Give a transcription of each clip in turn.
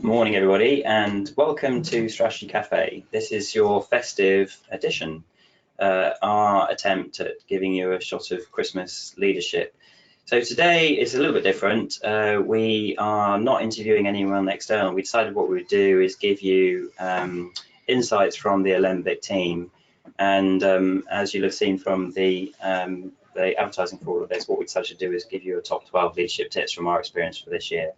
Morning everybody, and welcome to Strategy Café. This is your festive edition, our attempt at giving you a shot of Christmas leadership. So today is a little bit different. We are not interviewing anyone external. We decided what we would do is give you insights from the Alembic team, and as you'll have seen from the advertising for all of this, what we decided to do is give you a top 12 leadership tips from our experience for this year.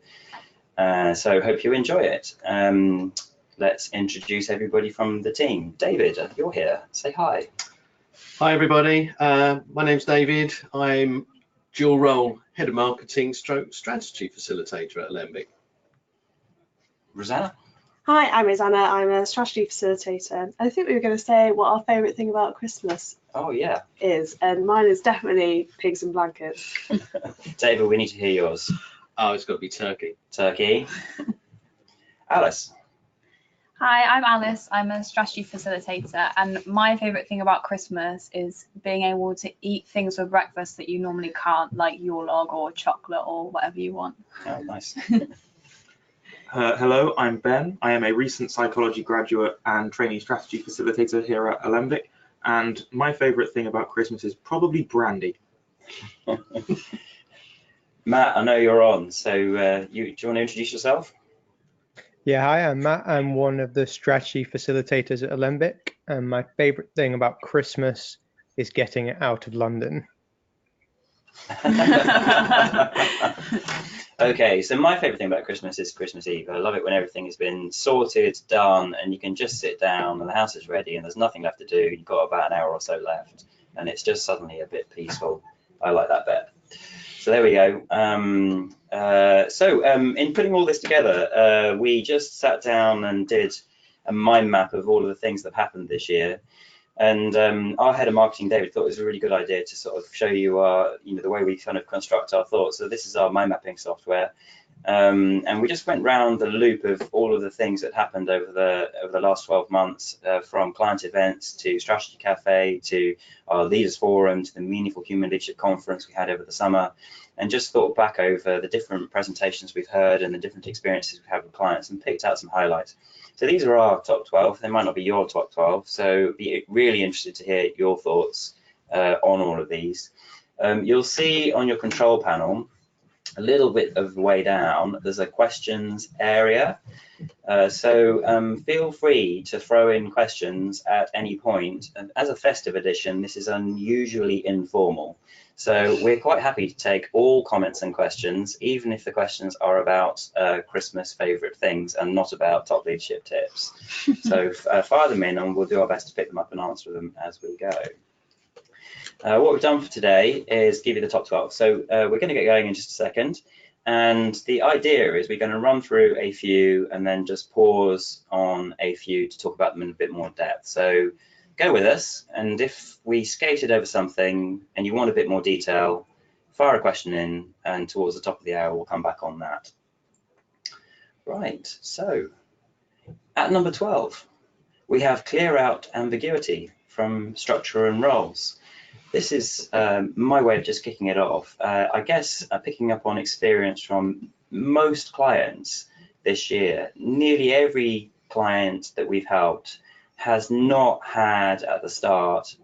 So hope you enjoy it. Let's introduce everybody from the team. David, you're here. Say hi. Hi everybody. My name's David. I'm dual role head of marketing stroke strategy facilitator at Alembic. Rosanna. Hi, I'm Rosanna. I'm a strategy facilitator. I think we were going to say what our favourite thing about Christmas is, and mine is definitely pigs and blankets. David, we need to hear yours. Oh, it's got to be turkey. Turkey. Alice. Hi, I'm Alice. I'm a strategy facilitator, and my favourite thing about Christmas is being able to eat things for breakfast that you normally can't, like Yule log or chocolate or whatever you want. Oh, nice. Hello, I'm Ben. I am a recent psychology graduate and trainee strategy facilitator here at Alembic, and my favourite thing about Christmas is probably brandy. Matt, I know you're on, so do you want to introduce yourself? Yeah, hi, I'm Matt. I'm one of the strategy facilitators at Alembic, and my favourite thing about Christmas is getting it out of London. Okay, so my favourite thing about Christmas is Christmas Eve. I love it when everything has been sorted, done, and you can just sit down and the house is ready and there's nothing left to do. You've got about an hour or so left and it's just suddenly a bit peaceful. I like that bit. So there we go. In putting all this together, we just sat down and did a mind map of all of the things that happened this year. And our head of marketing, David, thought it was a really good idea to sort of show you the way we kind of construct our thoughts. So this is our mind mapping software. And we just went round the loop of all of the things that happened over the last 12 months, from client events to Strategy Café to our Leaders Forum to the Meaningful Human Leadership Conference we had over the summer, and just thought back over the different presentations we've heard and the different experiences we've had with clients and picked out some highlights. So these are our top 12. They might not be your top 12, so be really interested to hear your thoughts on all of these. You'll see on your control panel a little bit of the way down, there's a questions area. So feel free to throw in questions at any point. And as a festive edition, this is unusually informal. So we're quite happy to take all comments and questions, even if the questions are about Christmas favourite things and not about top leadership tips. So fire them in and we'll do our best to pick them up and answer them as we go. What we've done for today is give you the top 12. So we're going to get going in just a second. And the idea is we're going to run through a few and then just pause on a few to talk about them in a bit more depth. So go with us. And if we skated over something and you want a bit more detail, fire a question in and towards the top of the hour, we'll come back on that. Right. So at number 12, we have clear out ambiguity from structure and roles. This is my way of just kicking it off. I guess picking up on experience from most clients this year, nearly every client that we've helped has not had at the start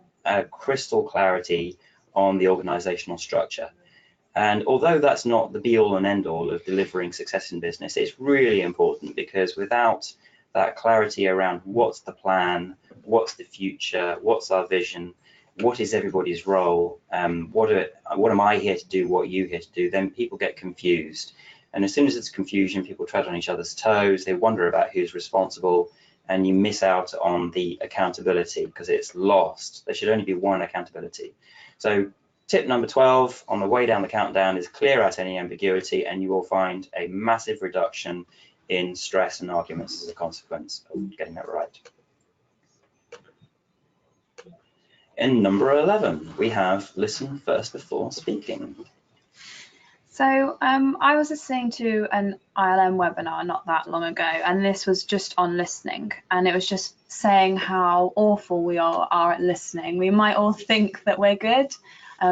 crystal clarity on the organizational structure. And although that's not the be all and end all of delivering success in business, it's really important because without that clarity around what's the plan, what's the future, what's our vision, what is everybody's role, what am I here to do, what are you here to do, then people get confused. And as soon as it's confusion, people tread on each other's toes, they wonder about who's responsible, and you miss out on the accountability because it's lost. There should only be one accountability. So tip number 12 on the way down the countdown is clear out any ambiguity, and you will find a massive reduction in stress and arguments as a consequence of getting that right. In number 11, we have listen first before speaking. So I was listening to an ILM webinar not that long ago, and this was just on listening, and it was just saying how awful we are at listening. We might all think that we're good,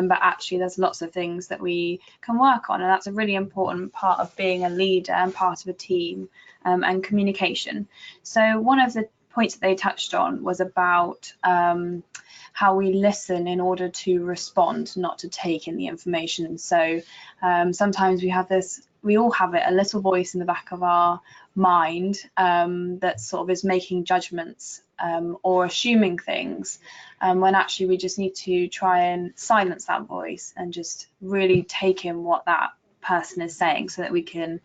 but actually there's lots of things that we can work on, and that's a really important part of being a leader and part of a team, and communication. So one of the points that they touched on was about how we listen in order to respond, not to take in the information. So sometimes we all have it, a little voice in the back of our mind that sort of is making judgments or assuming things, when actually we just need to try and silence that voice and just really take in what that person is saying, so that we can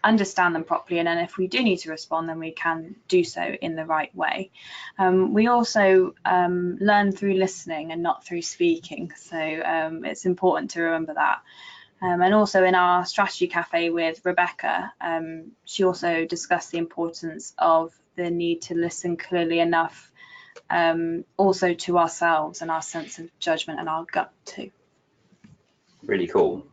understand them properly, and then if we do need to respond, then we can do so in the right way. We also learn through listening and not through speaking, so it's important to remember that. And also in our Strategy Café with Rebecca, she also discussed the importance of the need to listen clearly enough, also to ourselves and our sense of judgment and our gut too. Really cool.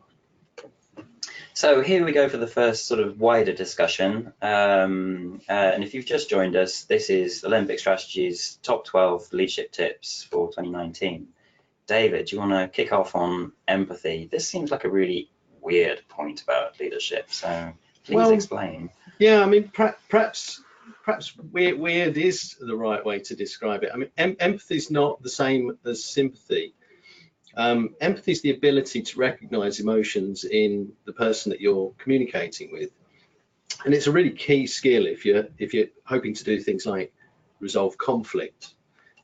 So here we go for the first sort of wider discussion. And if you've just joined us, this is Alembic Strategy's top 12 leadership tips for 2019. David, do you want to kick off on empathy? This seems like a really weird point about leadership, so please explain. Yeah, I mean, perhaps weird is the right way to describe it. I mean, empathy is not the same as sympathy. Empathy is the ability to recognize emotions in the person that you're communicating with, and it's a really key skill if you're hoping to do things like resolve conflict.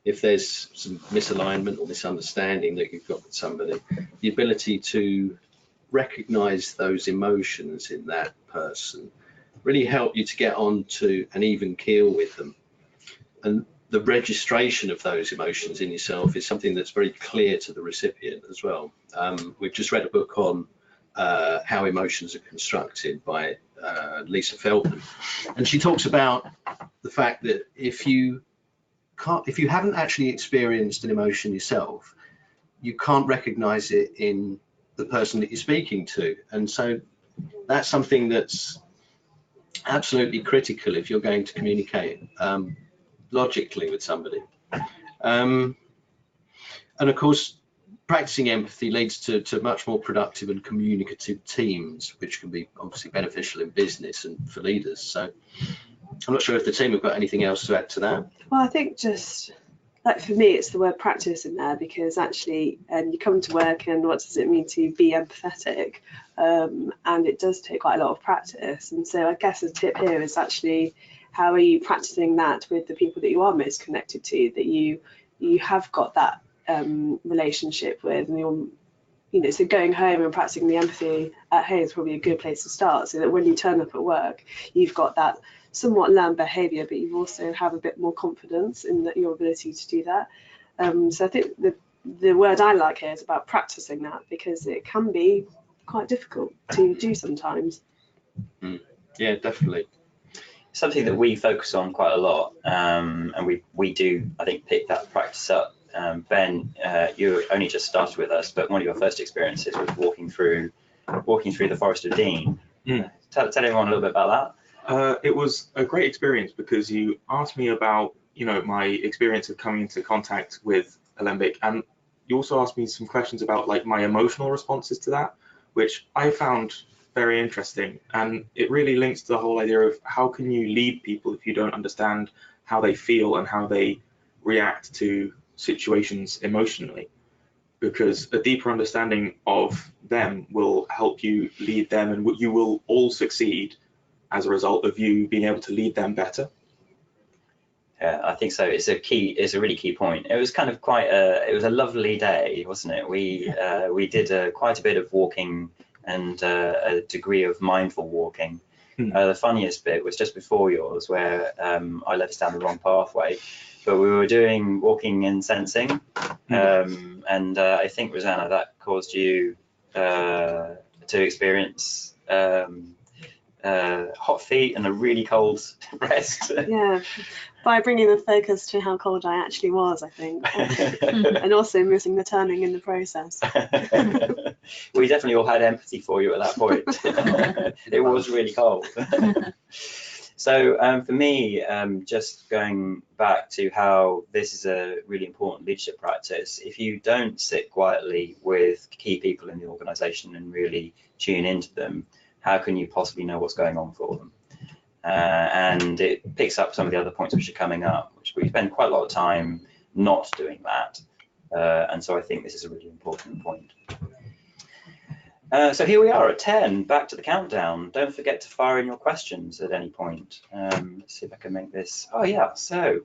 If there's some misalignment or misunderstanding that you've got with somebody, the ability to recognize those emotions in that person really help you to get on to an even keel with them. And the registration of those emotions in yourself is something that's very clear to the recipient as well. We've just read a book on how emotions are constructed by Lisa Feldman, and she talks about the fact that if you haven't actually experienced an emotion yourself, you can't recognize it in the person that you're speaking to. And so that's something that's absolutely critical if you're going to communicate logically with somebody. And of course, practicing empathy leads to much more productive and communicative teams, which can be obviously beneficial in business and for leaders. So I'm not sure if the team have got anything else to add to that. Well, I think just like for me, it's the word practice in there, because actually you come to work and what does it mean to be empathetic? And it does take quite a lot of practice. And so I guess the tip here is actually, how are you practicing that with the people that you are most connected to, that you have got that relationship with, and you're, so going home and practicing the empathy at home is probably a good place to start, so that when you turn up at work, you've got that somewhat learned behaviour, but you also have a bit more confidence in your ability to do that. So I think the word I like here is about practicing that, because it can be quite difficult to do sometimes. Yeah, definitely. Something that we focus on quite a lot, and we do, I think, pick that practice up. Ben, you only just started with us, but one of your first experiences was walking through the Forest of Dean. Tell everyone a little bit about that. It was a great experience because you asked me about, my experience of coming into contact with Alembic, and you also asked me some questions about like my emotional responses to that, which I found very interesting. And it really links to the whole idea of how can you lead people if you don't understand how they feel and how they react to situations emotionally, because a deeper understanding of them will help you lead them, and you will all succeed as a result of you being able to lead them better. Yeah, I think so. It's a really key point. It was kind of it was a lovely day, wasn't it? We did quite a bit of walking and a degree of mindful walking. The funniest bit was just before yours, where I led us down the wrong pathway, but we were doing walking and sensing, and I think, Rosanna, that caused you to experience hot feet and a really cold rest. Yeah, by bringing the focus to how cold I actually was, I think, and also missing the turning in the process. We definitely all had empathy for you at that point. It was really cold. So for me, just going back to how this is a really important leadership practice, if you don't sit quietly with key people in the organisation and really tune into them, how can you possibly know what's going on for them? And it picks up some of the other points which are coming up, which we spend quite a lot of time not doing that. And so I think this is a really important point. So here we are at 10, back to the countdown. Don't forget to fire in your questions at any point. Let's see if I can make this. Oh yeah, so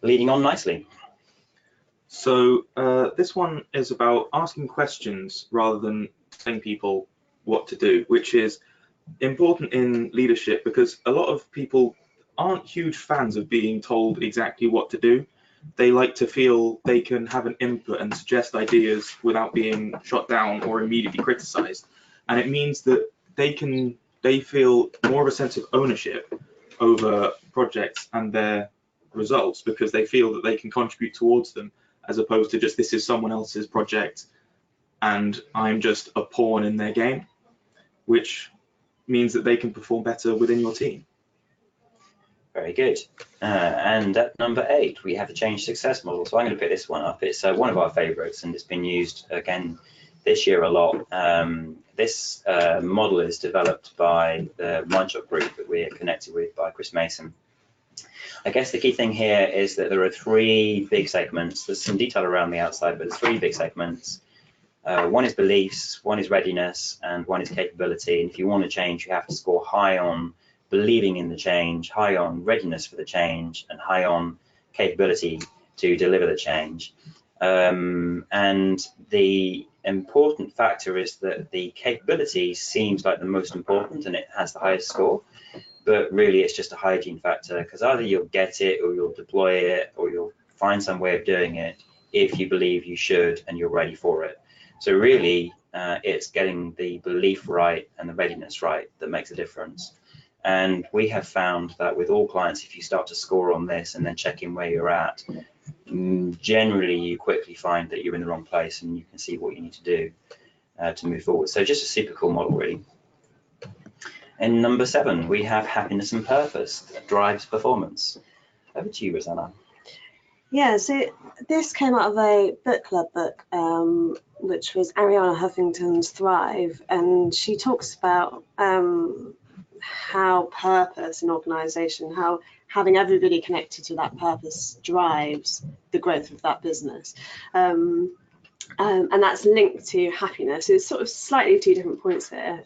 leading on nicely. So this one is about asking questions rather than telling people what to do, which is important in leadership because a lot of people aren't huge fans of being told exactly what to do. They like to feel they can have an input and suggest ideas without being shot down or immediately criticized. And it means that they feel more of a sense of ownership over projects and their results because they feel that they can contribute towards them, as opposed to just this is someone else's project and I'm just a pawn in their game, which means that they can perform better within your team. Very good. And at number 8, we have the change success model. So I'm going to pick this one up. It's one of our favorites, and it's been used again this year a lot. This model is developed by the Mindshot group that we're connected with by Chris Mason. I guess the key thing here is that there are 3 big segments. There's some detail around the outside, but there's 3 big segments. One is beliefs, one is readiness, and one is capability. And if you want to change, you have to score high on believing in the change, high on readiness for the change, and high on capability to deliver the change. And the important factor is that the capability seems like the most important and it has the highest score, but really it's just a hygiene factor because either you'll get it or you'll deploy it or you'll find some way of doing it if you believe you should and you're ready for it. So really it's getting the belief right and the readiness right that makes a difference. And we have found that with all clients, if you start to score on this and then check in where you're at, generally you quickly find that you're in the wrong place and you can see what you need to do to move forward. So just a super cool model, really. And number 7, we have happiness and purpose that drives performance. Over to you, Rosanna. Yeah, so this came out of a book club book, which was Arianna Huffington's Thrive, and she talks about how purpose in organisation, how having everybody connected to that purpose drives the growth of that business. And that's linked to happiness. It's sort of slightly 2 different points here.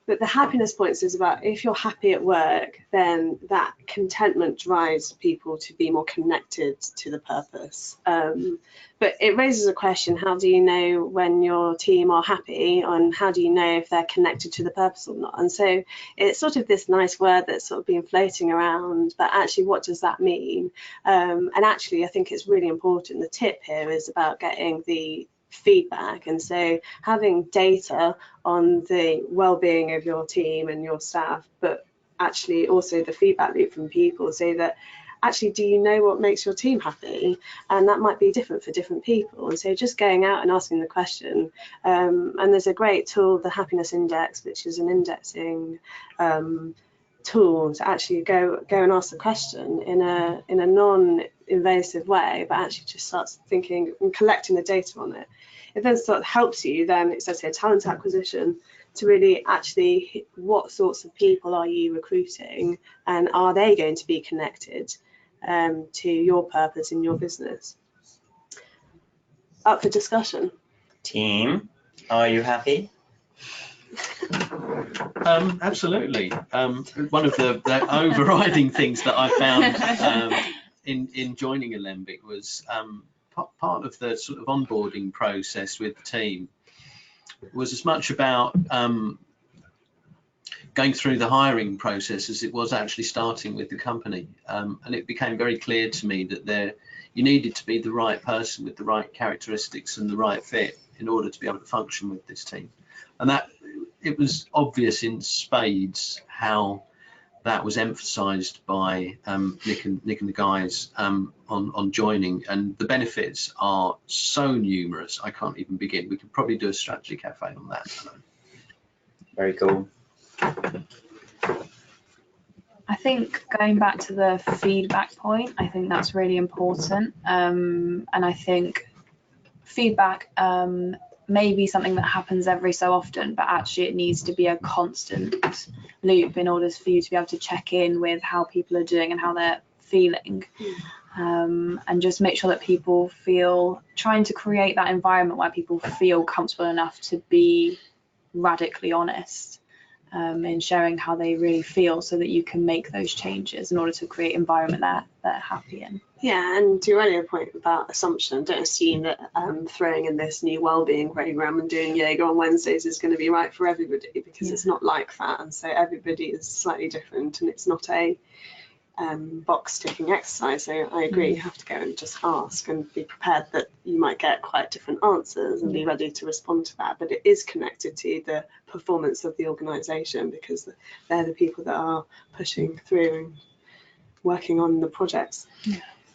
But the happiness points is about if you're happy at work, then that contentment drives people to be more connected to the purpose. But it raises a question, how do you know when your team are happy and how do you know if they're connected to the purpose or not? And so it's sort of this nice word that's sort of been floating around, but actually what does that mean? And actually I think it's really important. The tip here is about getting the feedback, and so having data on the well-being of your team and your staff, but actually also the feedback loop from people, so that actually do you know what makes your team happy, and that might be different for different people. And so just going out and asking the question, and there's a great tool, the Happiness Index, which is an indexing tool to actually go and ask the question in a non-invasive way, but actually just starts thinking and collecting the data on it. It then sort of helps you, then it says here talent acquisition, to really actually what sorts of people are you recruiting and are they going to be connected to your purpose in your business. Up for discussion. Team, are you happy? Absolutely. One of the overriding things that I found in joining Alembic was part of the sort of onboarding process with the team was as much about going through the hiring process as it was actually starting with the company. And it became very clear to me that you needed to be the right person with the right characteristics and the right fit in order to be able to function with this team. And that it was obvious in spades how that was emphasised by Nick and the guys on joining, and the benefits are so numerous I can't even begin. We could probably do a strategy cafe on that. Very cool. I think going back to the feedback point, I think that's really important. And I think feedback may be something that happens every so often, but actually it needs to be a constant loop in order for you to be able to check in with how people are doing and how they're feeling. And just make sure that people feel, trying to create that environment where people feel comfortable enough to be radically honest in sharing how they really feel, so that you can make those changes in order to create an environment that they're happy in. Yeah, and to your earlier point about assumption, don't assume that throwing in this new wellbeing program and doing yoga on Wednesdays is going to be right for everybody, because it's not like that. And so everybody is slightly different, and it's not a box ticking exercise. So I agree, you have to go and just ask and be prepared that you might get quite different answers and be ready to respond to that. But it is connected to the performance of the organisation, because they're the people that are pushing through and working on the projects.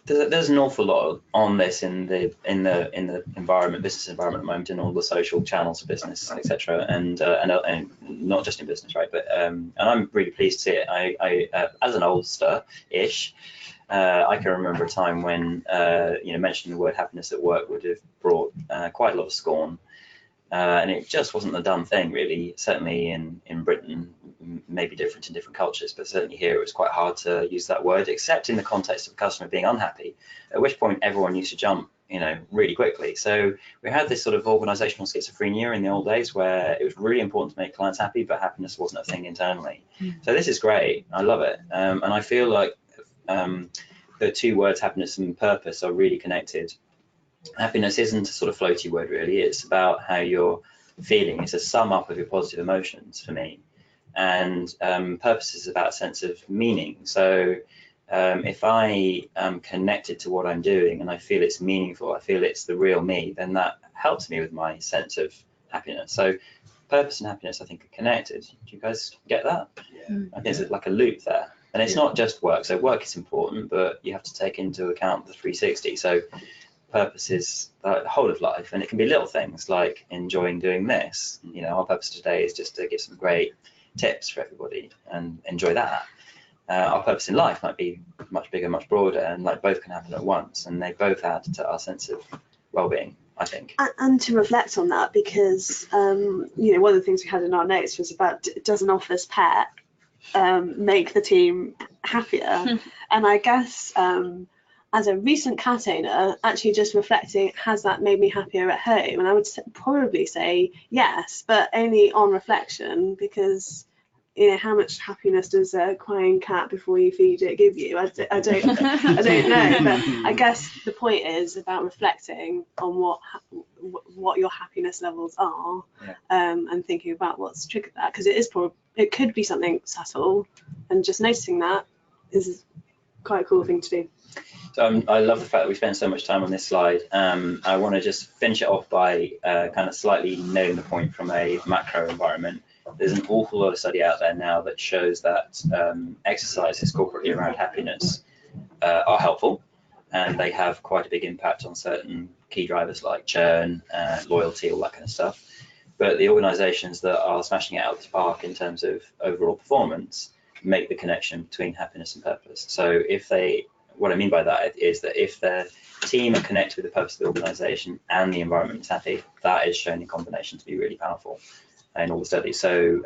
There's an awful lot on this in the environment, business environment at the moment, in all the social channels of business, etc. And not just in business, right? But and I'm really pleased to see it. I as an oldster-ish, I can remember a time when mentioning the word happiness at work would have brought quite a lot of scorn, and it just wasn't the done thing, really. Certainly in Britain, maybe different in different cultures, but certainly here it was quite hard to use that word, except in the context of a customer being unhappy, at which point everyone used to jump, really quickly. So we had this sort of organizational schizophrenia in the old days, where it was really important to make clients happy, but happiness wasn't a thing internally. So this is great. I love it. And I feel like the two words, happiness and purpose, are really connected. Happiness isn't a sort of floaty word, really. It's about how you're feeling. It's a sum up of your positive emotions for me. And purpose is about a sense of meaning. So if I am connected to what I'm doing and I feel it's meaningful, I feel it's the real me, then that helps me with my sense of happiness. So purpose and happiness, I think, are connected. Do you guys get that? I think it's like a loop there. And it's not just work. So work is important, but you have to take into account the 360. So purpose is the whole of life, and it can be little things like enjoying doing this. Our purpose today is just to give some great tips for everybody and enjoy that. Our purpose in life might be much bigger, much broader, and like both can happen at once, and they both add to our sense of well-being, I think. And to reflect on that, because one of the things we had in our notes was about, does an office pet make the team happier? And I guess as a recent cat owner, actually just reflecting, has that made me happier at home? And I would probably say yes, but only on reflection, because how much happiness does a crying cat before you feed it give you? I don't know, but I guess the point is about reflecting on what your happiness levels are, and thinking about what's triggered that, because it could be something subtle, and just noticing that is quite a cool thing to do. So I love the fact that we spend so much time on this slide. I want to just finish it off by kind of slightly nailing the point from a macro environment. There's an awful lot of study out there now that shows that exercises corporately around happiness are helpful, and they have quite a big impact on certain key drivers like churn, loyalty, all that kind of stuff. But the organizations that are smashing it out of the park in terms of overall performance make the connection between happiness and purpose. So what I mean by that is that if the team are connected with the purpose of the organization and the environment is happy, that is shown in combination to be really powerful in all the studies. So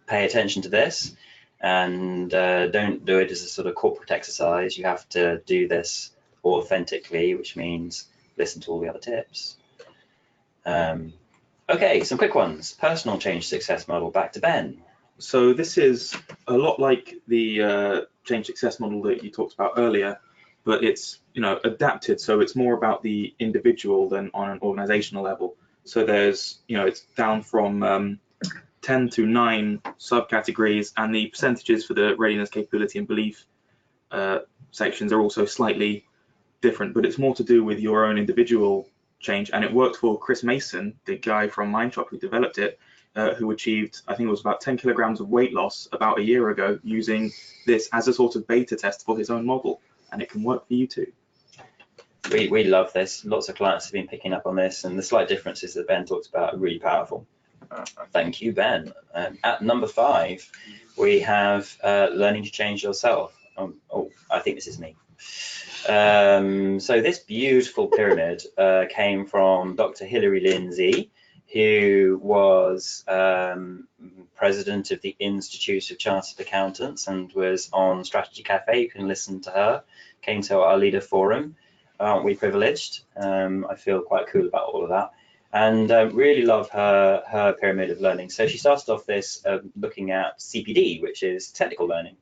pay attention to this, and don't do it as a sort of corporate exercise. You have to do this authentically, which means listen to all the other tips. Okay, some quick ones. Personal change success model, back to Ben. So this is a lot like the change success model that you talked about earlier, but it's adapted. So it's more about the individual than on an organizational level. So there's it's down from 10 to 9 subcategories, and the percentages for the readiness, capability, and belief sections are also slightly different. But it's more to do with your own individual change, and it worked for Chris Mason, the guy from Mindshop who developed it. Who achieved, I think it was about 10 kilograms of weight loss about a year ago, using this as a sort of beta test for his own model, and it can work for you too. We love this. Lots of clients have been picking up on this, and the slight differences that Ben talks about are really powerful. Thank you, Ben. At number 5, We have learning to change yourself. Oh, I think this is me. So this beautiful pyramid came from Dr. Hilary Lindsay, who was president of the Institute of Chartered Accountants and was on Strategy Café. You can listen to her. Came to our leader forum. Aren't we privileged? I feel quite cool about all of that. And really love her pyramid of learning. So she started off this looking at CPD, which is technical learning,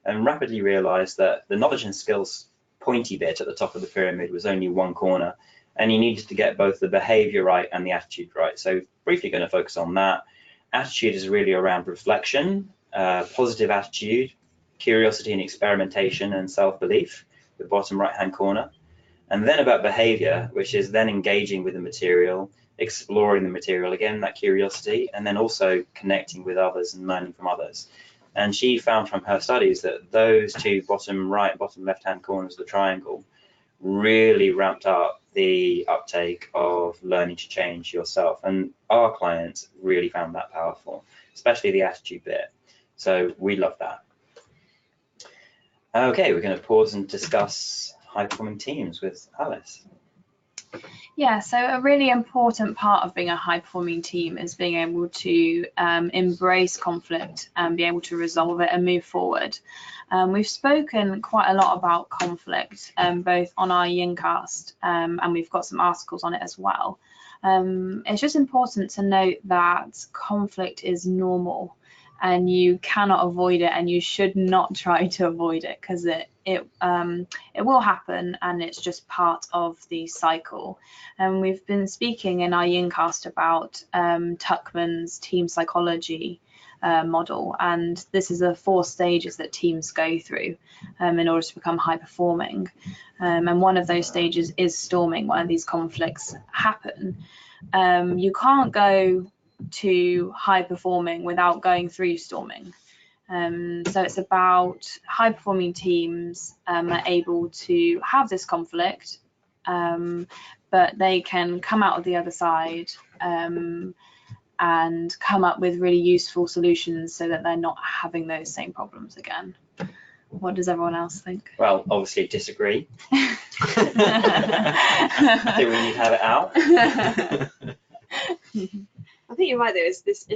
and rapidly realized that the knowledge and skills pointy bit at the top of the pyramid was only one corner, and you needed to get both the behavior right and the attitude right. So briefly going to focus on that. Attitude is really around reflection, positive attitude, curiosity and experimentation, and self-belief, the bottom right-hand corner. And then about behavior, which is then engaging with the material, exploring the material, again, that curiosity, and then also connecting with others and learning from others. And she found from her studies that those two bottom right, bottom left-hand corners of the triangle really ramped up the uptake of learning to change yourself. And our clients really found that powerful, especially the attitude bit. So we love that. Okay, we're going to pause and discuss high-performing teams with Alice. Yeah, so a really important part of being a high-performing team is being able to embrace conflict and be able to resolve it and move forward. We've spoken quite a lot about conflict, both on our Yincast, and we've got some articles on it as well. It's just important to note that conflict is normal, and you cannot avoid it, and you should not try to avoid it, because it will happen, and it's just part of the cycle. And we've been speaking in our Yincast about Tuckman's team psychology model, and this is the 4 stages that teams go through in order to become high performing. And one of those stages is storming, where these conflicts happen. You can't go to high performing without going through storming. So it's about high performing teams are able to have this conflict, but they can come out of the other side and come up with really useful solutions so that they're not having those same problems again. What does everyone else think? Well, obviously disagree. I think we need to have it out. I think you're right, there is this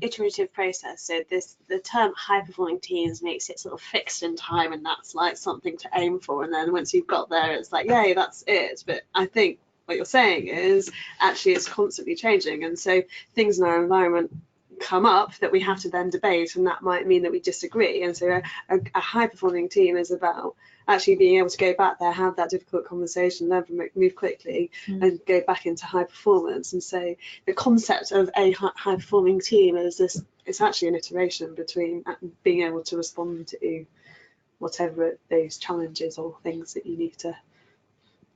iterative process. So the term high performing teams makes it sort of fixed in time, and that's like something to aim for. And then once you've got there, it's like, yay, that's it. But I think what you're saying is actually it's constantly changing. And so things in our environment come up that we have to then debate, and that might mean that we disagree. And so a high performing team is about actually being able to go back there, have that difficult conversation, learn from it, move quickly, and go back into high performance. And so the concept of a high performing team is this, it's actually an iteration between being able to respond to whatever those challenges or things that you need to,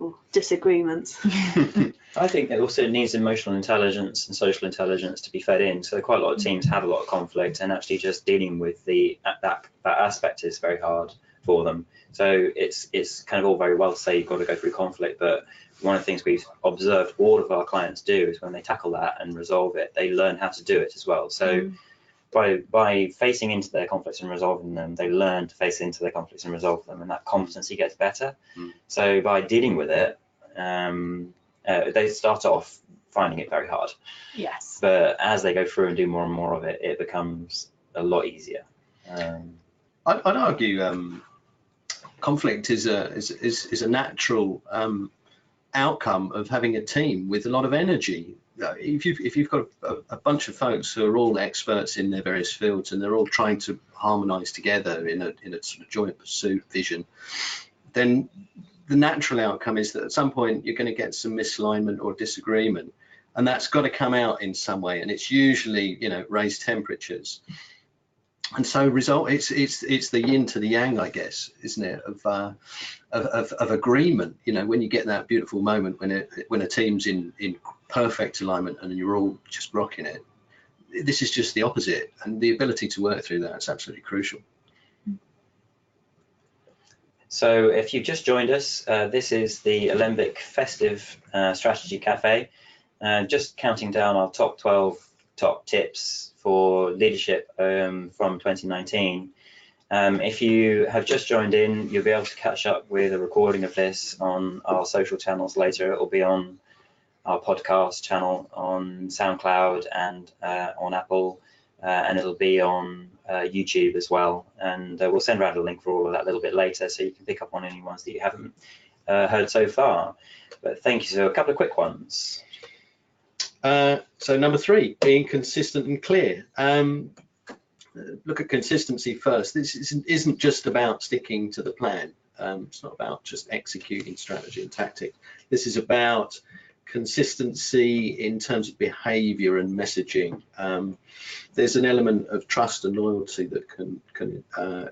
or disagreements. I think it also needs emotional intelligence and social intelligence to be fed in. So quite a lot of teams have a lot of conflict, and actually just dealing with that aspect is very hard for them. So it's kind of all very well to say you've got to go through conflict, but one of the things we've observed all of our clients do is when they tackle that and resolve it, they learn how to do it as well. So by facing into their conflicts and resolving them, they learn to face into their conflicts and resolve them, and that competency gets better. So by dealing with it, they start off finding it very hard. Yes. But as they go through and do more and more of it, it becomes a lot easier. I'd argue conflict is a natural outcome of having a team with a lot of energy. If you've got a bunch of folks who are all experts in their various fields, and they're all trying to harmonise together in a sort of joint pursuit vision, then the natural outcome is that at some point you're going to get some misalignment or disagreement, and that's got to come out in some way, and it's usually, you know, raised temperatures. And so it's the yin to the yang, I guess, isn't it, of agreement. You know, when you get that beautiful moment when a team's in perfect alignment and you're all just rocking it, this is just the opposite, and the ability to work through that is absolutely crucial. So if you've just joined us, this is the Alembic Festive Strategy Café, just counting down our top 12 top tips for leadership from 2019. If you have just joined in, you'll be able to catch up with a recording of this on our social channels later. It will be on our podcast channel on SoundCloud and on Apple, and it'll be on YouTube as well. And we'll send around a link for all of that a little bit later, so you can pick up on any ones that you haven't heard so far. But thank you. So a couple of quick ones. So number 3, being consistent and clear. Look at consistency first. This isn't just about sticking to the plan. It's not about just executing strategy and tactics. This is about consistency in terms of behavior and messaging. There's an element of trust and loyalty that can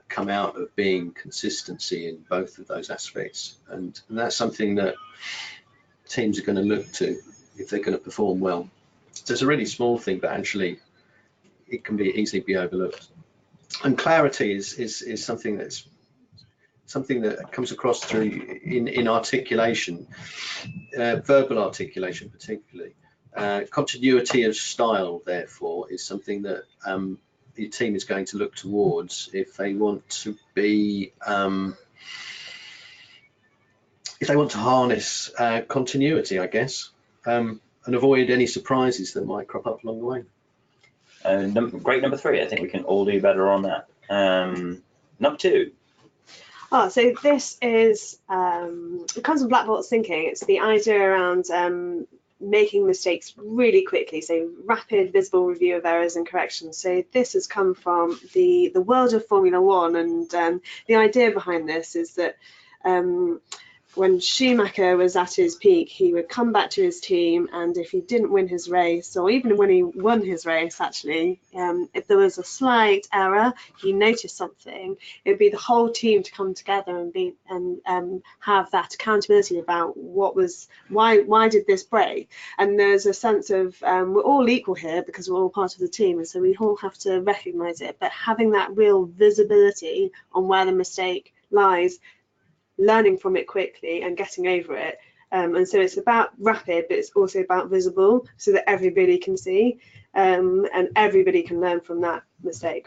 come out of being consistency in both of those aspects, and that's something that teams are going to look to if they're going to perform well. So it's a really small thing, but actually it can be easily be overlooked. And clarity is something that comes across through in articulation, verbal articulation particularly. Continuity of style, therefore, is something that the team is going to look towards if they want to be, if they want to harness continuity, I guess, and avoid any surprises that might crop up along the way. Great number 3. I think we can all do better on that. Number 2. Oh, so this is, it comes from Black Box thinking. It's the idea around making mistakes really quickly, so rapid, visible review of errors and corrections. So this has come from the world of Formula One, and the idea behind this is that when Schumacher was at his peak, he would come back to his team, and if he didn't win his race, or even when he won his race, actually, if there was a slight error, he noticed something, it would be the whole team to come together and have that accountability about why did this break. And there's a sense of we're all equal here because we're all part of the team, and so we all have to recognise it. But having that real visibility on where the mistake lies, learning from it quickly and getting over it, and so it's about rapid, but it's also about visible, so that everybody can see, and everybody can learn from that mistake.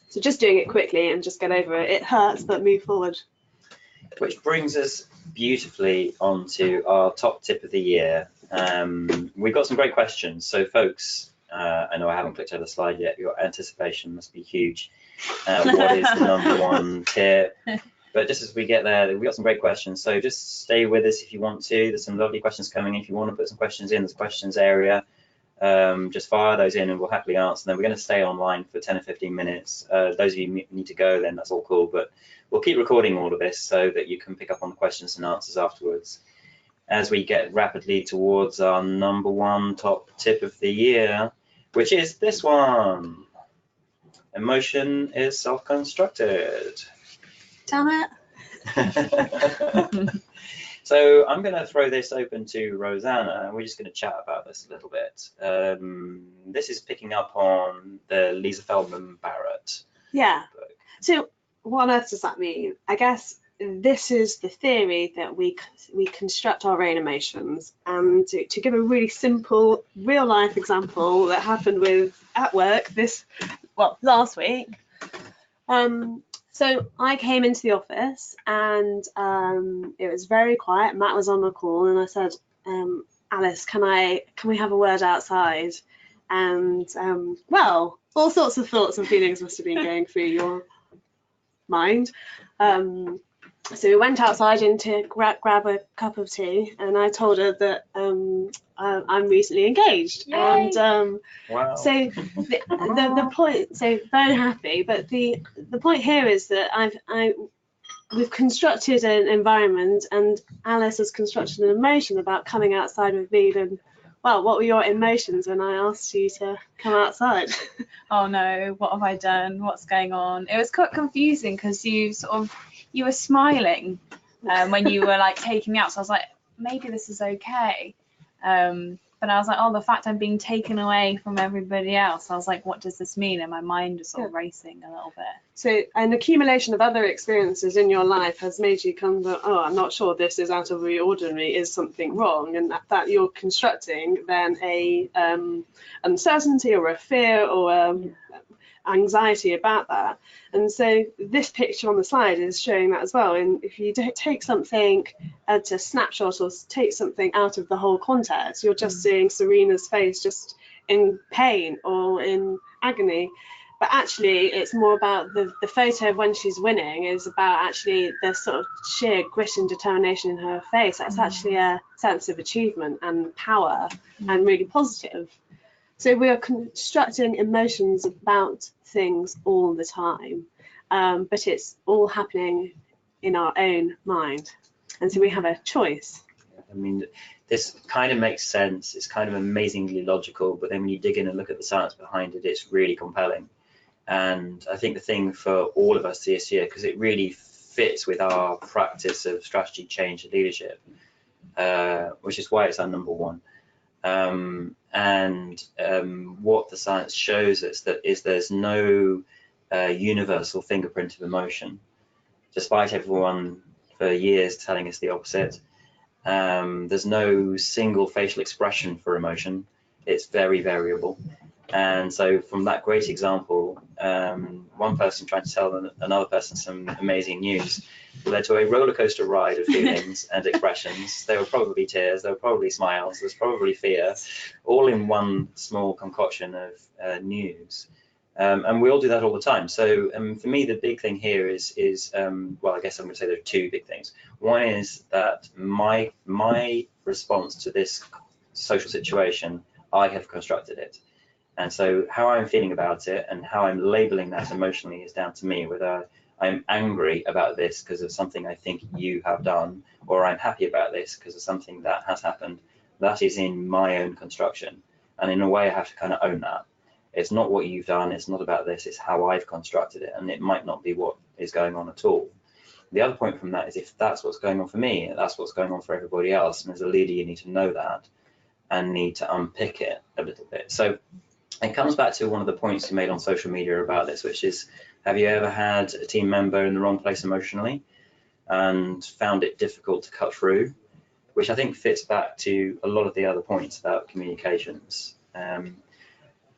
So just doing it quickly and just get over it. It hurts, but move forward. Which brings us beautifully onto our top tip of the year. We've got some great questions, so folks, I know I haven't clicked over the slide yet, your anticipation must be huge. What is the number 1 tip? But just as we get there, we've got some great questions, so just stay with us if you want to. There's some lovely questions coming in. If you want to put some questions in, there's questions area. Just fire those in and we'll happily answer them. We're going to stay online for 10 or 15 minutes. Those of you who need to go, then that's all cool, but we'll keep recording all of this so that you can pick up on the questions and answers afterwards. As we get rapidly towards our number 1 top tip of the year, which is this one. Emotion is self-constructed. Damn it. So I'm going to throw this open to Rosanna, and we're just going to chat about this a little bit. This is picking up on the Lisa Feldman Barrett. Yeah. book. So what on earth does that mean? I guess this is the theory that we construct our own emotions. And to give a really simple real life example that happened at work last week. So I came into the office and it was very quiet. Matt was on the call, and I said, Alice, can we have a word outside? And well, all sorts of thoughts and feelings must have been going through your mind. So we went outside in to grab a cup of tea, and I told her that I'm recently engaged. Yay. And Wow. so the point, so very happy, but the point here is that we've constructed an environment, and Alice has constructed an emotion about coming outside with me. And well, what were your emotions when I asked you to come outside? Oh no, what have I done? What's going on? It was quite confusing because you were smiling when you were like taking me out. So I was like, maybe this is okay. But I was like, oh, the fact I'm being taken away from everybody else. I was like, what does this mean? And my mind is sort of racing a little bit. So an accumulation of other experiences in your life has made you come to, oh, I'm not sure this is out of the ordinary, is something wrong, and that you're constructing then a uncertainty or a fear or anxiety about that. And so this picture on the slide is showing that as well. And if you take something to snapshot or take something out of the whole context, you're just seeing Serena's face just in pain or in agony. But actually, it's more about the photo of when she's winning is about actually the sort of sheer grit and determination in her face. That's actually a sense of achievement and power and really positive. So we are constructing emotions about things all the time, but it's all happening in our own mind. And so we have a choice. I mean, this kind of makes sense. It's kind of amazingly logical, but then when you dig in and look at the science behind it, it's really compelling. And I think the thing for all of us this year, because it really fits with our practice of strategy, change, and leadership, which is why it's our number one. What the science shows us is there's no universal fingerprint of emotion, despite everyone for years telling us the opposite. There's no single facial expression for emotion. It's very variable. And so from that great example, one person trying to tell another person some amazing news led to a roller coaster ride of feelings and expressions. There were probably tears, there were probably smiles, there's probably fear, all in one small concoction of news. And we all do that all the time. So for me, the big thing here is well, I guess I'm going to say there are two big things. One is that my response to this social situation, I have constructed it. And so how I'm feeling about it and how I'm labeling that emotionally is down to me, whether I'm angry about this because of something I think you have done, or I'm happy about this because of something that has happened. That is in my own construction. And in a way, I have to kind of own that. It's not what you've done, it's not about this, it's how I've constructed it, and it might not be what is going on at all. The other point from that is if that's what's going on for me, that's what's going on for everybody else, and as a leader you need to know that and need to unpick it a little bit. So it comes back to one of the points you made on social media about this, which is, have you ever had a team member in the wrong place emotionally and found it difficult to cut through? Which I think fits back to a lot of the other points about communications.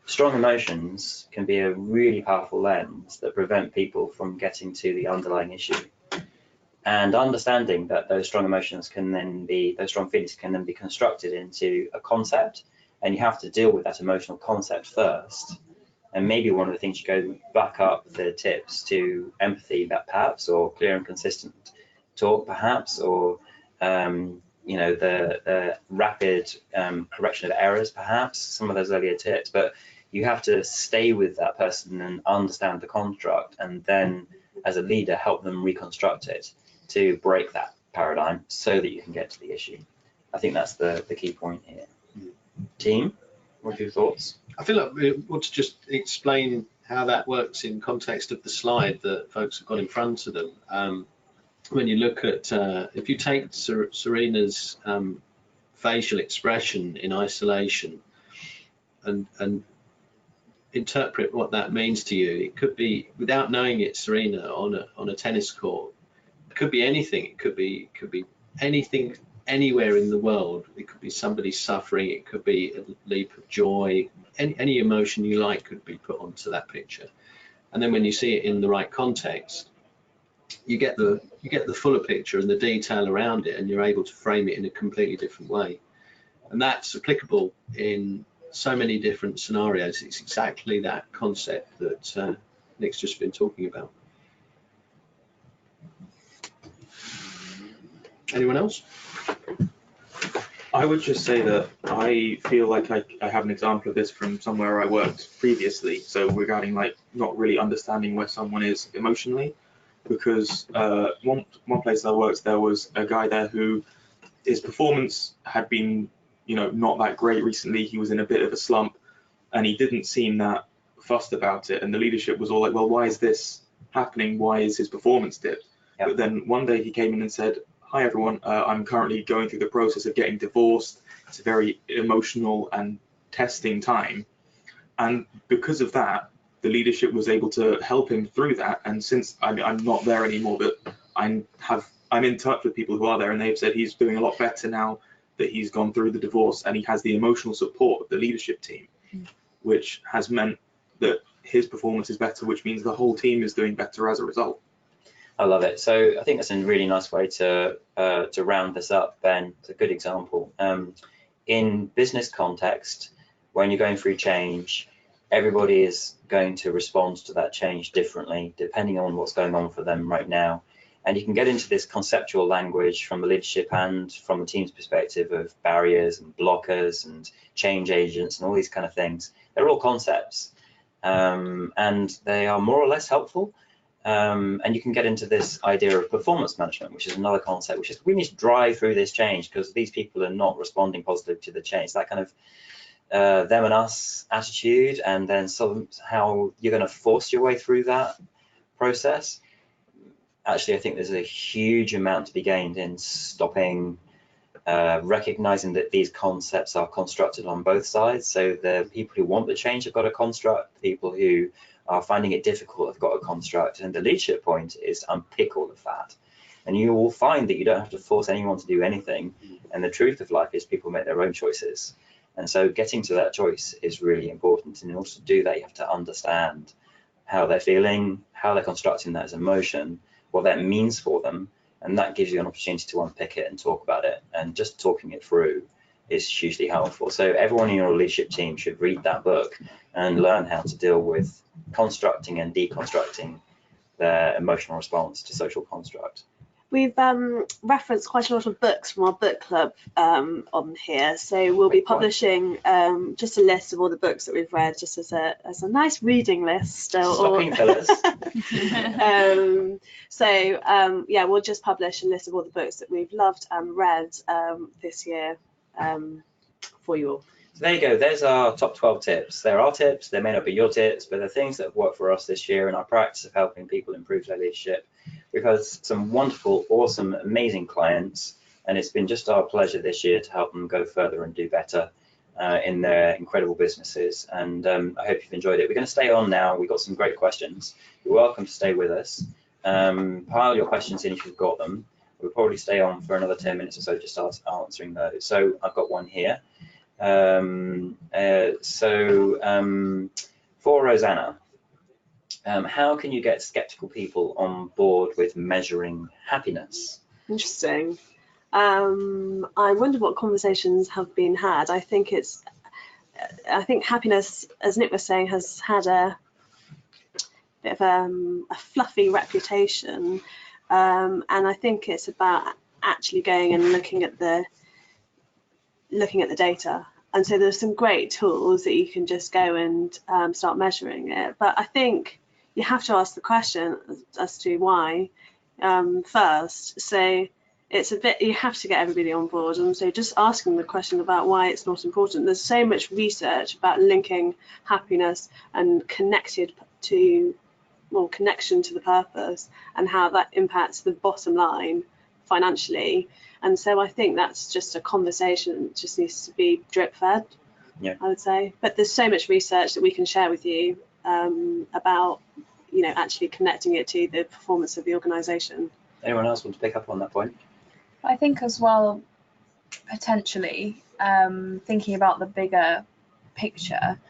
Strong emotions can be a really powerful lens that prevent people from getting to the underlying issue. And understanding that those strong emotions can then be, those strong feelings can then be constructed into a concept, and you have to deal with that emotional concept first. And maybe one of the things you go back up the tips to empathy, that perhaps, or clear and consistent talk, perhaps, or you know, the rapid correction of errors, perhaps, some of those earlier tips. But you have to stay with that person and understand the construct, and then as a leader help them reconstruct it to break that paradigm so that you can get to the issue. I think that's the key point here. Team, what are your thoughts? I feel like we want to just explain how that works in context of the slide that folks have got in front of them. When you look at, if you take Serena's facial expression in isolation and interpret what that means to you, it could be, without knowing it, Serena on a tennis court. It could be anything. It could be anything anywhere in the world. It could be somebody suffering. It could be a leap of joy. Any emotion you like could be put onto that picture. And then when you see it in the right context, you get the fuller picture and the detail around it, and you're able to frame it in a completely different way. And that's applicable in so many different scenarios. It's exactly that concept that Nick's just been talking about. Anyone else? I would just say that I feel like I have an example of this from somewhere I worked previously. So regarding like not really understanding where someone is emotionally, because one place I worked, there was a guy there who his performance had been, you know, not that great recently. He was in a bit of a slump, and he didn't seem that fussed about it. And the leadership was all like, well, why is this happening? Why is his performance dipped? Yep. But then one day he came in and said, hi everyone, I'm currently going through the process of getting divorced. It's a very emotional and testing time. And because of that, the leadership was able to help him through that. And since I'm not there anymore, but I'm in touch with people who are there, and they've said he's doing a lot better now that he's gone through the divorce, and he has the emotional support of the leadership team, which has meant that his performance is better, which means the whole team is doing better as a result. I love it. So I think that's a really nice way to round this up, Ben. It's a good example. In business context, when you're going through change, everybody is going to respond to that change differently, depending on what's going on for them right now. And you can get into this conceptual language from the leadership and from the team's perspective of barriers and blockers and change agents and all these kind of things. They're all concepts, and they are more or less helpful. And you can get into this idea of performance management, which is another concept, which is we need to drive through this change because these people are not responding positively to the change. That kind of them and us attitude, and then somehow you're going to force your way through that process. Actually, I think there's a huge amount to be gained in stopping, recognizing that these concepts are constructed on both sides. So the people who want the change have got a construct, people who are finding it difficult have got a construct, and the leadership point is to unpick all of that. And you will find that you don't have to force anyone to do anything. And the truth of life is people make their own choices. And so getting to that choice is really important. And in order to do that, you have to understand how they're feeling, how they're constructing that as emotion, what that means for them, and that gives you an opportunity to unpick it and talk about it. And just talking it through is hugely helpful. So everyone in your leadership team should read that book and learn how to deal with constructing and deconstructing their emotional response to social construct. We've referenced quite a lot of books from our book club on here, so we'll be publishing just a list of all the books that we've read, just as a nice reading list. Stocking fillers. Yeah, we'll just publish a list of all the books that we've loved and read this year for you all. So there you go, there's our top 12 tips. They're our tips, they may not be your tips, but they're things that have worked for us this year in our practice of helping people improve their leadership. We've had some wonderful, awesome, amazing clients, and it's been just our pleasure this year to help them go further and do better in their incredible businesses. And I hope you've enjoyed it. We're going to stay on now. We've got some great questions. You're welcome to stay with us. Pile your questions in if you've got them. We'll probably stay on for another 10 minutes or so just answering those. So I've got one here. For Rosanna, how can you get skeptical people on board with measuring happiness? Interesting. I wonder what conversations have been had. I think happiness, as Nick was saying, has had a bit of a fluffy reputation, and I think it's about actually going and looking at the data. And so there's some great tools that you can just go and start measuring it. But I think you have to ask the question as to why first. So it's a bit, you have to get everybody on board. And so just asking the question about why it's not important. There's so much research about linking happiness and connection to the purpose and how that impacts the bottom line financially. And so I think that's just a conversation that just needs to be drip fed, I would say. But there's so much research that we can share with you about, actually connecting it to the performance of the organisation. Anyone else want to pick up on that point? I think as well, potentially, thinking about the bigger picture,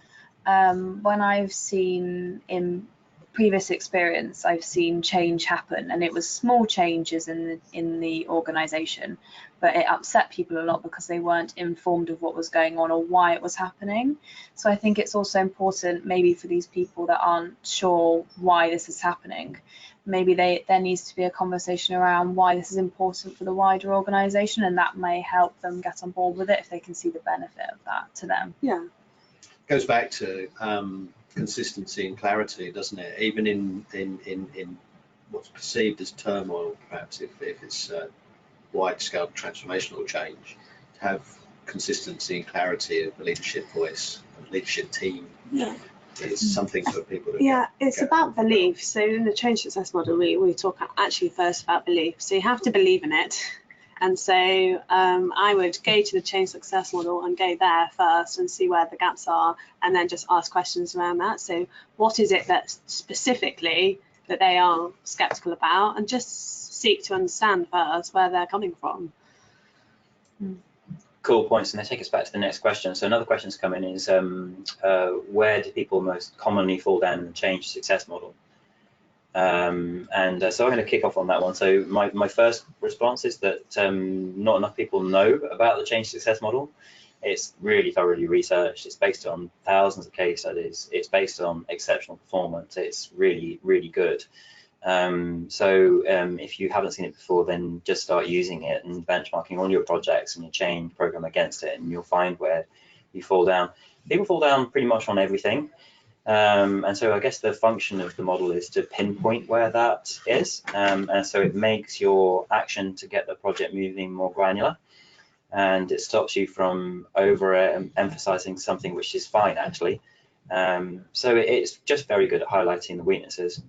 when I've seen in previous experience, I've seen change happen, and it was small changes in the organisation, but it upset people a lot because they weren't informed of what was going on or why it was happening. So I think it's also important, maybe for these people that aren't sure why this is happening, maybe there needs to be a conversation around why this is important for the wider organisation, and that may help them get on board with it if they can see the benefit of that to them. Yeah. It goes back to consistency and clarity, doesn't it? Even in what's perceived as turmoil, perhaps if it's wide-scale transformational change, to have consistency and clarity of the leadership voice, of leadership team, is something for people to it's about belief. So in the change success model, we talk actually first about belief. So you have to believe in it, And so I would go to the change success model and go there first and see where the gaps are, and then just ask questions around that. So what is it that specifically that they are skeptical about, and just seek to understand first where they're coming from. Cool points, and they take us back to the next question. So another question that's come in is where do people most commonly fall down in the change success model? So I'm going to kick off on that one. So my first response is that not enough people know about the change success model. It's really thoroughly researched. It's based on thousands of case studies. It's based on exceptional performance. It's really, really good. If you haven't seen it before, then just start using it and benchmarking all your projects and your change program against it, and you'll find where you fall down. People fall down pretty much on everything. And so I guess the function of the model is to pinpoint where that is. And so it makes your action to get the project moving more granular, and it stops you from over emphasizing something which is fine, actually. So it's just very good at highlighting the weaknesses.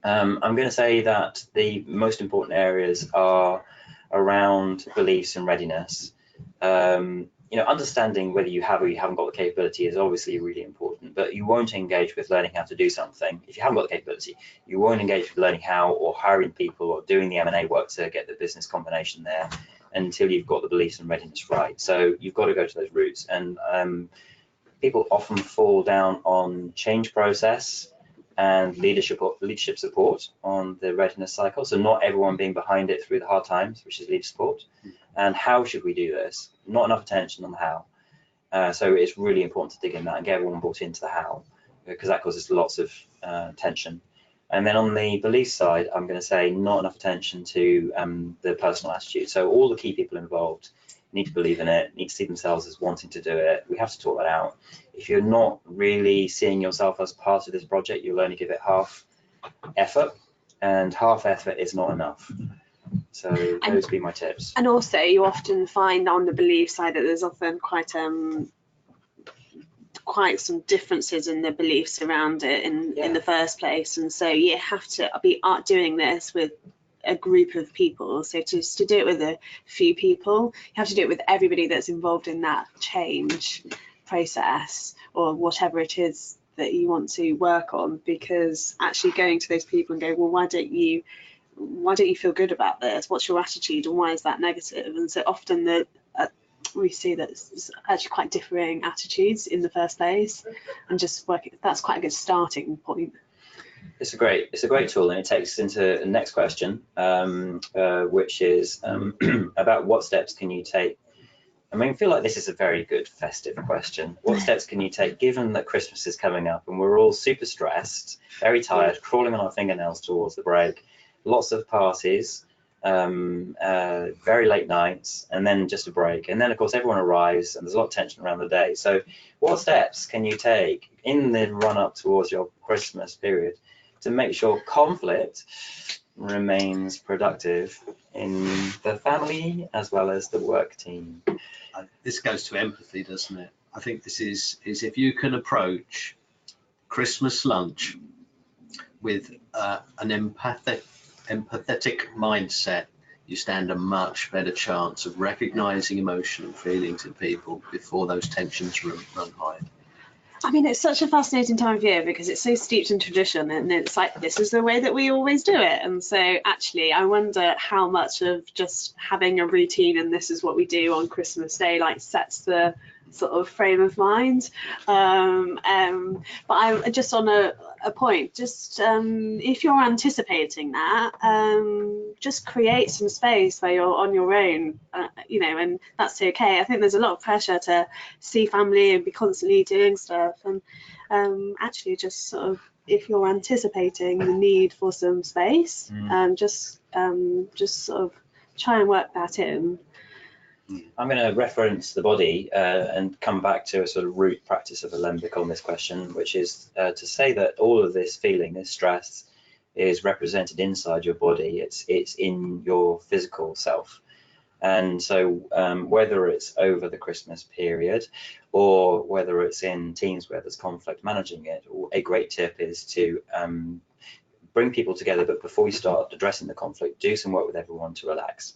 I'm going to say that the most important areas are around beliefs and readiness. Understanding whether you have or you haven't got the capability is obviously really important, but you won't engage with learning how to do something if you haven't got the capability. You won't engage with learning how, or hiring people, or doing the M&A work to get the business combination there until you've got the beliefs and readiness right. So you've got to go to those routes. And people often fall down on change process and leadership support on the readiness cycle. So not everyone being behind it through the hard times, which is leader support. And how should we do this? Not enough attention on the how. So it's really important to dig in that and get everyone brought into the how, because that causes lots of tension. And then on the belief side, I'm going to say not enough attention to the personal attitude. So all the key people involved need to believe in it, need to see themselves as wanting to do it. We have to talk that out. If you're not really seeing yourself as part of this project, you'll only give it half effort, and half effort is not enough. So those would be my tips. And also, you often find on the belief side that there's often quite some differences in the beliefs around it in the first place, and so you have to be doing this with a group of people. So to do it with a few people, you have to do it with everybody that's involved in that change process or whatever it is that you want to work on, because actually going to those people and go, well, why don't you feel good about this? What's your attitude, and why is that negative? And so often we see that it's actually quite differing attitudes in the first place, and just that's quite a good starting point. It's a great tool, and it takes us into the next question, which is about what steps can you take. I feel like this is a very good festive question. What steps can you take, given that Christmas is coming up and we're all super stressed, very tired, crawling on our fingernails towards the break, lots of parties, very late nights, and then just a break. And then, of course, everyone arrives and there's a lot of tension around the day. So what steps can you take in the run-up towards your Christmas period to make sure conflict remains productive in the family as well as the work team? This goes to empathy, doesn't it? I think this is if you can approach Christmas lunch with an empathetic mindset, you stand a much better chance of recognizing emotion and feelings in people before those tensions run high. It's such a fascinating time of year because it's so steeped in tradition, and it's like, this is the way that we always do it. And so actually, I wonder how much of just having a routine and this is what we do on Christmas Day sets the sort of frame of mind. But I'm just on a point, just if you're anticipating that, just create some space where you're on your own, and that's okay. I think there's a lot of pressure to see family and be constantly doing stuff, and actually just sort of, if you're anticipating the need for some space, just sort of try and work that in. I'm going to reference the body and come back to a sort of root practice of Alembic on this question, which is to say that all of this feeling, this stress, is represented inside your body. It's in your physical self. And so whether it's over the Christmas period or whether it's in teams where there's conflict, managing it, a great tip is to bring people together, but before you start addressing the conflict, do some work with everyone to relax.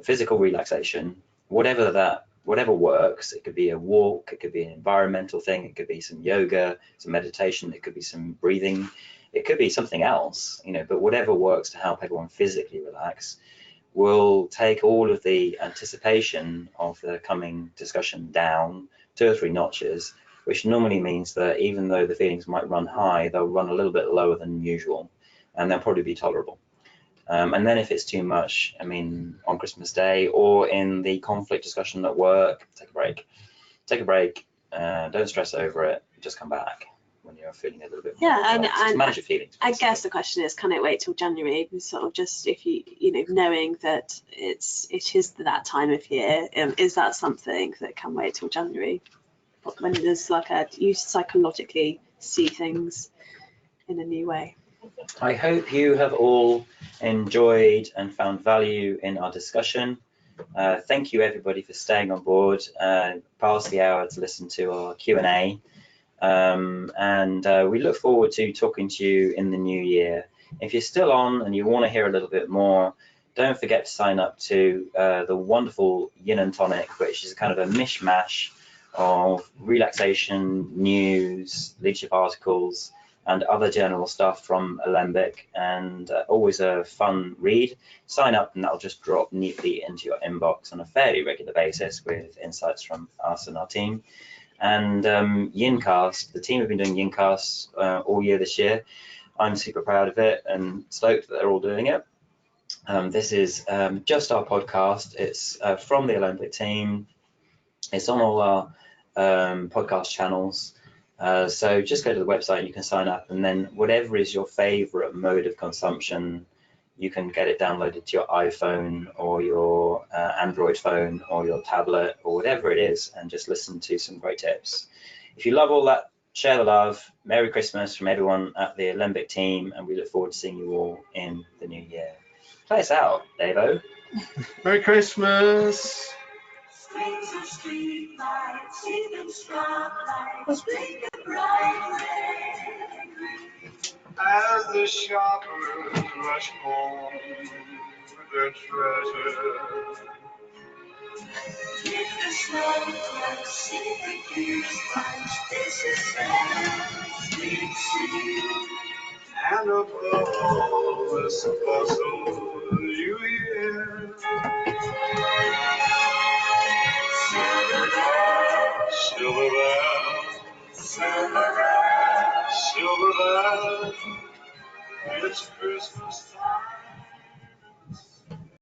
physical relaxation, whatever works. It could be a walk, it could be an environmental thing, it could be some yoga, some meditation, it could be some breathing, it could be something else, but whatever works to help everyone physically relax will take all of the anticipation of the coming discussion down 2 or 3 notches, which normally means that even though the feelings might run high, they'll run a little bit lower than usual, and they'll probably be tolerable. And then if it's too much, on Christmas Day or in the conflict discussion at work, take a break. Don't stress over it. Just come back when you're feeling a little bit more. Yeah, and manage your feelings. I guess the question is, can it wait till January? Sort of just if knowing that it is that time of year, is that something that can wait till January? When there's you psychologically see things in a new way. I hope you have all enjoyed and found value in our discussion. Thank you everybody for staying on board past the hour to listen to our Q&A. And we look forward to talking to you in the new year. If you're still on and you want to hear a little bit more, don't forget to sign up to the wonderful Yin and Tonic, which is kind of a mishmash of relaxation, news, leadership articles, and other general stuff from Alembic, and always a fun read. Sign up and that'll just drop neatly into your inbox on a fairly regular basis with insights from us and our team. And Yincast, the team have been doing Yincasts all year this year. I'm super proud of it and stoked that they're all doing it. This is just our podcast. It's from the Alembic team. It's on all our podcast channels. So just go to the website and you can sign up, and then whatever is your favorite mode of consumption, you can get it downloaded to your iPhone or your Android phone or your tablet or whatever it is, and just listen to some great tips. If you love all that, share the love. Merry Christmas from everyone at the Alembic team, and we look forward to seeing you all in the new year. Play us out, Davo. Merry Christmas. Strings of street lights, even spotlights, blinking bright red. As the shoppers rush home with their treasure. In the snow, Pacific punch, this is Festive scene. And above all this bustle you hear. Silver bells, silver bells, it's Christmas time.